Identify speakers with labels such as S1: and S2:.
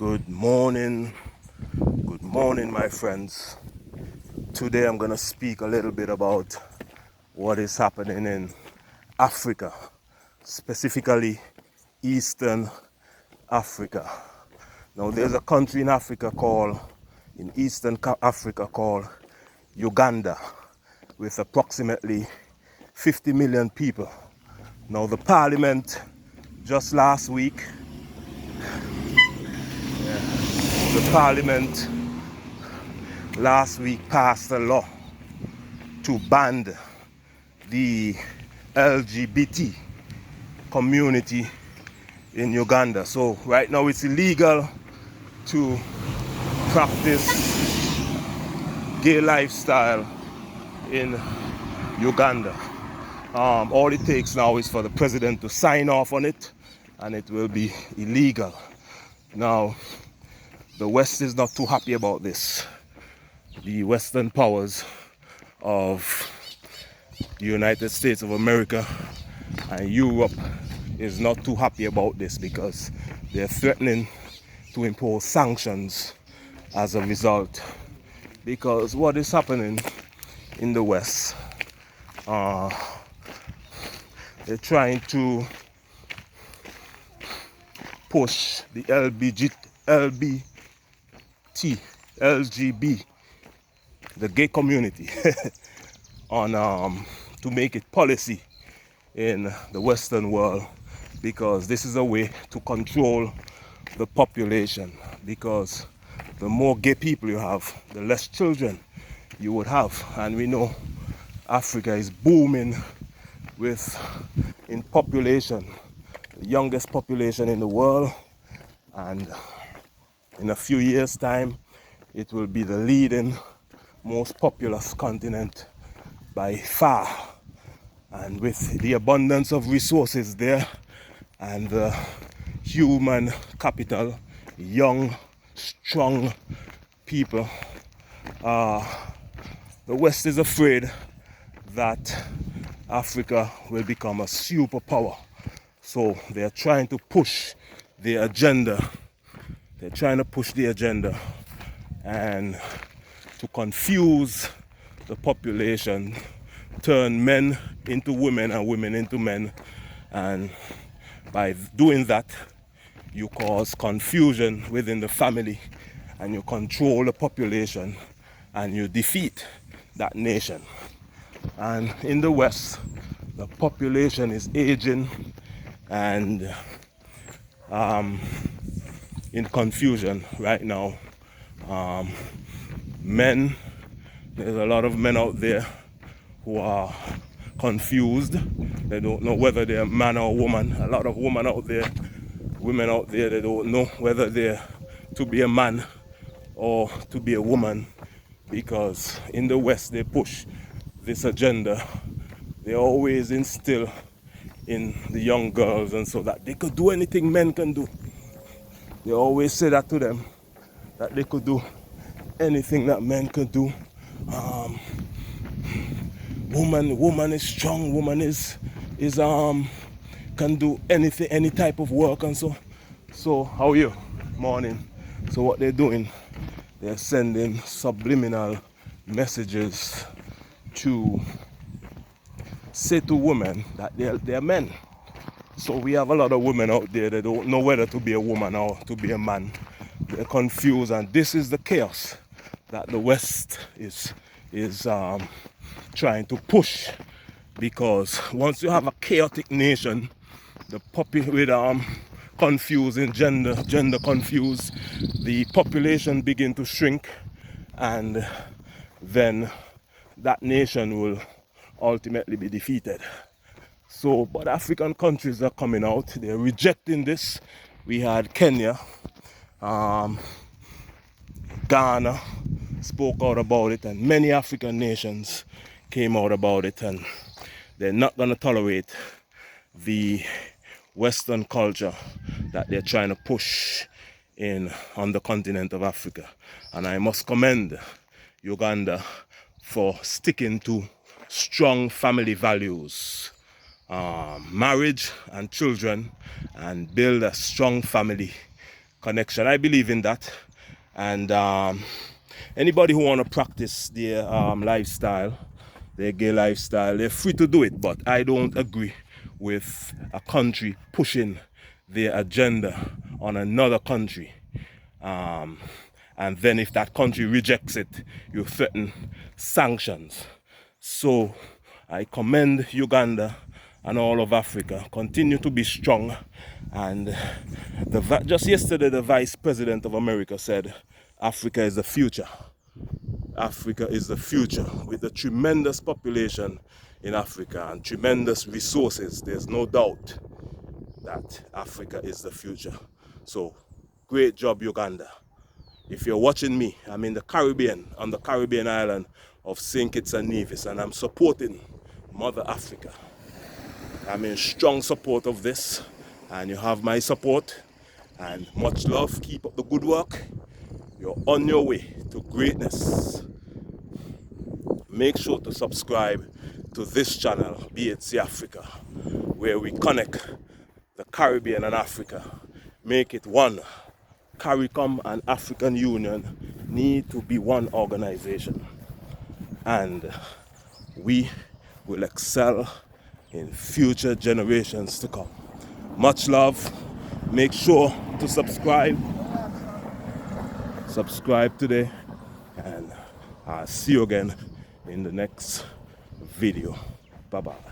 S1: Good morning, my friends. Today I'm going to speak a little bit about what is happening in Africa, specifically Eastern Africa. Now, there's a country in Eastern Africa called Uganda, with approximately 50 million people. Now, the parliament just last week, passed a law to ban the LGBT community in Uganda. So right now it's illegal to practice gay lifestyle in Uganda. All it takes now is for the president to sign off on it, and it will be illegal. Now, the West is not too happy about this. The Western powers of the United States of America and Europe is not too happy about this, because they're threatening to impose sanctions as a result. Because what is happening in the West, they're trying to push the LGBT, the gay community, on to make it policy in the Western world, because this is a way to control the population. Because the more gay people you have, the less children you would have, and we know Africa is booming in population, the youngest population in the world, and in a few years' time it will be the leading most populous continent by far. And with the abundance of resources there and the human capital, young, strong people, the West is afraid that Africa will become a superpower. So they're trying to push their agenda. And to confuse the population, turn men into women and women into men. And by doing that, you cause confusion within the family, and you control the population, and you defeat that nation. And in the West, the population is aging and in confusion right now. There's a lot of men out there who are confused. They don't know whether they're a man or a woman. A lot of women out there, they don't know whether they're to be a man or to be a woman, because in the West they push this agenda. They always instill in the young girls, and so that they could do anything men can do. They always say that to them, that they could do anything that men can do. Woman is strong. Woman is can do anything, any type of work, and so. So how are you? Morning. So what they're doing, they're sending subliminal messages to say to women that they're men. So we have a lot of women out there that don't know whether to be a woman or to be a man. They're confused, and this is the chaos that the West is trying to push. Because once you have a chaotic nation, the with confusing gender confused, the population begin to shrink, and then that nation will ultimately be defeated. So, but African countries are coming out, they're rejecting this. We had Kenya, Ghana spoke out about it, and many African nations came out about it, and they're not going to tolerate the Western culture that they're trying to push on the continent of Africa. And I must commend Uganda for sticking to strong family values, marriage and children, and build a strong family connection. I believe in that. And anybody who want to practice their lifestyle, their gay lifestyle, they're free to do it. But I don't agree with a country pushing their agenda on another country. And then if that country rejects it, you threaten sanctions. So I commend Uganda and all of Africa. Continue to be strong. And just yesterday, the Vice President of America said, Africa is the future. Africa is the future. With a tremendous population in Africa and tremendous resources, there's no doubt that Africa is the future. So, great job, Uganda. If you're watching me, I'm in the Caribbean, on the Caribbean island of St. Kitts and Nevis, and I'm supporting Mother Africa. I'm in strong support of this, and you have my support, and much love. Keep up the good work. You're on your way to greatness. Make sure to subscribe to this channel, BHC Africa, where we connect the Caribbean and Africa. Make it one. CARICOM and African Union need to be one organization, and we will excel in future generations to come. Much love. Make sure to subscribe today, and I'll see you again in the next video. Bye bye.